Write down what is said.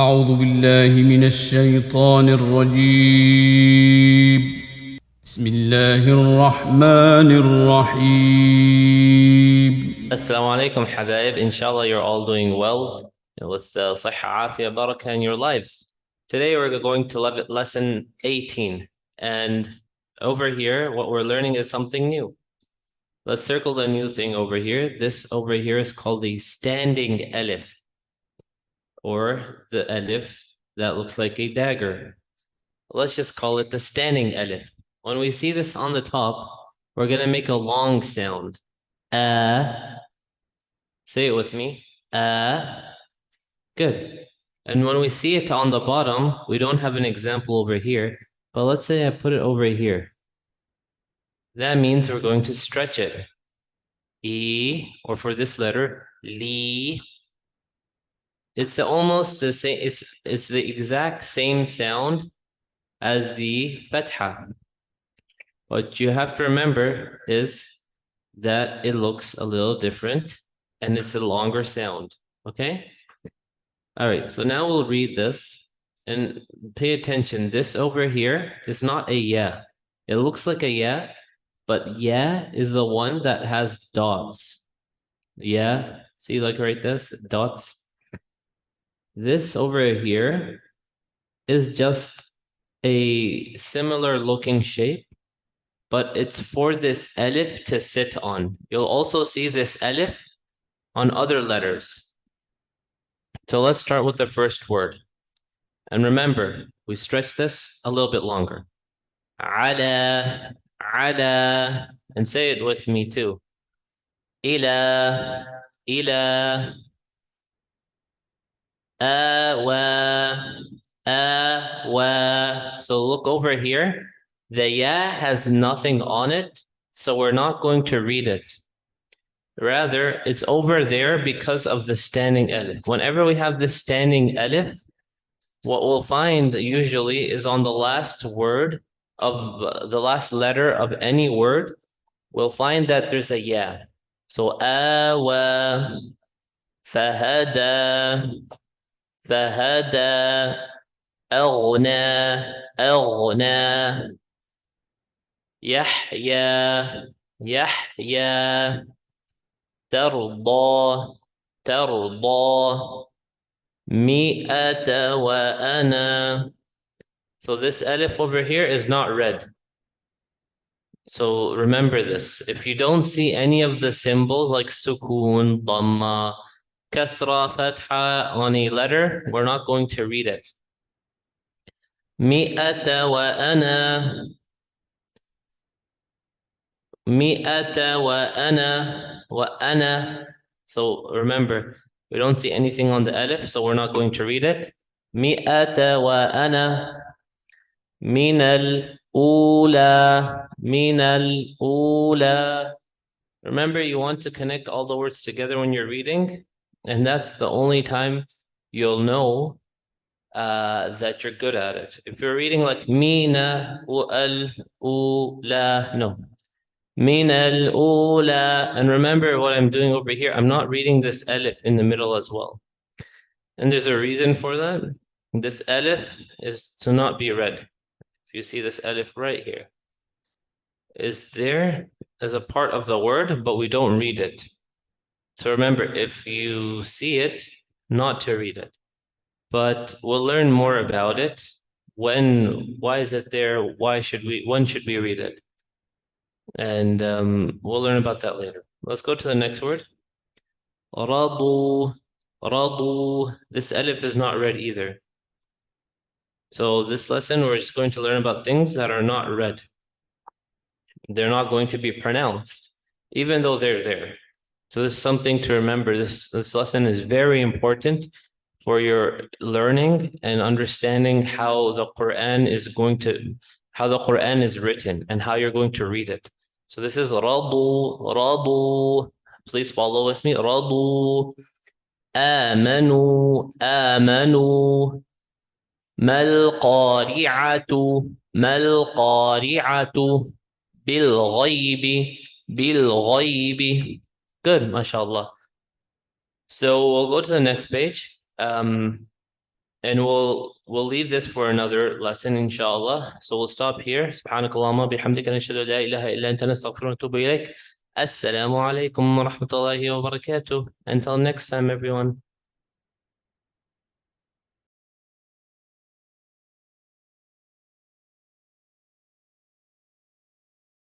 أعوذ بالله من الشيطان الرجيم. بسم الله الرحمن الرحيم. Assalamu alaikum, habaib. Inshallah, you're all doing well with صحة, عافية, barakah in your lives. Today, we're going to lesson 18. And over here, what we're learning is something new. Let's circle the new thing over here. This over here is called the standing alif, or the alif that looks like a dagger. Let's just call it the standing alif. When we see this on the top, we're going to make a long sound. Say it with me. Good. And when we see it on the bottom, we don't have an example over here, but let's say I put it over here. That means we're going to stretch it. E, or for this letter, li. It's almost the same, it's the exact same sound as the fatha. What you have to remember is that it looks a little different and it's a longer sound, okay? All right, so now we'll read this and pay attention. This over here is not a ya. It looks like a ya, but ya is the one that has dots. Ya, see like right this, dots. This over here is just a similar looking shape, but it's for this alif to sit on. You'll also see this alif on other letters. So let's start with the first word. And remember, we stretch this a little bit longer. Ala, ala, and say it with me too. Ila, ila, awa, awa. So look over here. The ya has nothing on it, so we're not going to read it. Rather, it's over there because of the standing alif. Whenever we have this standing alif, what we'll find usually is on the last word of the last letter of any word, we'll find that there's a ya. So awa, fahada, fahada, aghna, aghna, yahya, yahya, ترضى ترضى مئة وأنا. So this alif over here is not read. So remember this. If you don't see any of the symbols like sukun, dhamma, kasra, fatha on a letter, we're not going to read it. مئة وأنا مئة وأنا. So remember, we don't see anything on the alif, so we're not going to read it. مئة وأنا من الأولى من الأولى. Remember, you want to connect all the words together when you're reading, and that's the only time you'll know that you're good at it. If you're reading like mina al-ula, no. Min al-ula. And remember what I'm doing over here. I'm not reading this alif in the middle as well. And there's a reason for that. This alif is to not be read. If you see this alif right here, is there as a part of the word, but we don't read it. So remember, if you see it, not to read it. But we'll learn more about it. Why is it there? When should we read it? And we'll learn about that later. Let's go to the next word. Radu, radu. This alif is not read either. So this lesson, we're just going to learn about things that are not read. They're not going to be pronounced, even though they're there. So this is something to remember. This lesson is very important for your learning and understanding how the Quran is written and how you're going to read it. So this is radu, radu. Please follow with me. Radu, amanu, amanu. Mal qari'atu, mal qari'atu. Bil ghaybi, bil ghaybi. Good, mashallah. So we'll go to the next page. And we'll leave this for another lesson, inshallah. So we'll stop here. سبحانك اللهم بحمدك نشهد أن لا إله إلا أنت نستغفرك ونتوب إليك. السلام عليكم ورحمة الله وبركاته. Until next time, everyone.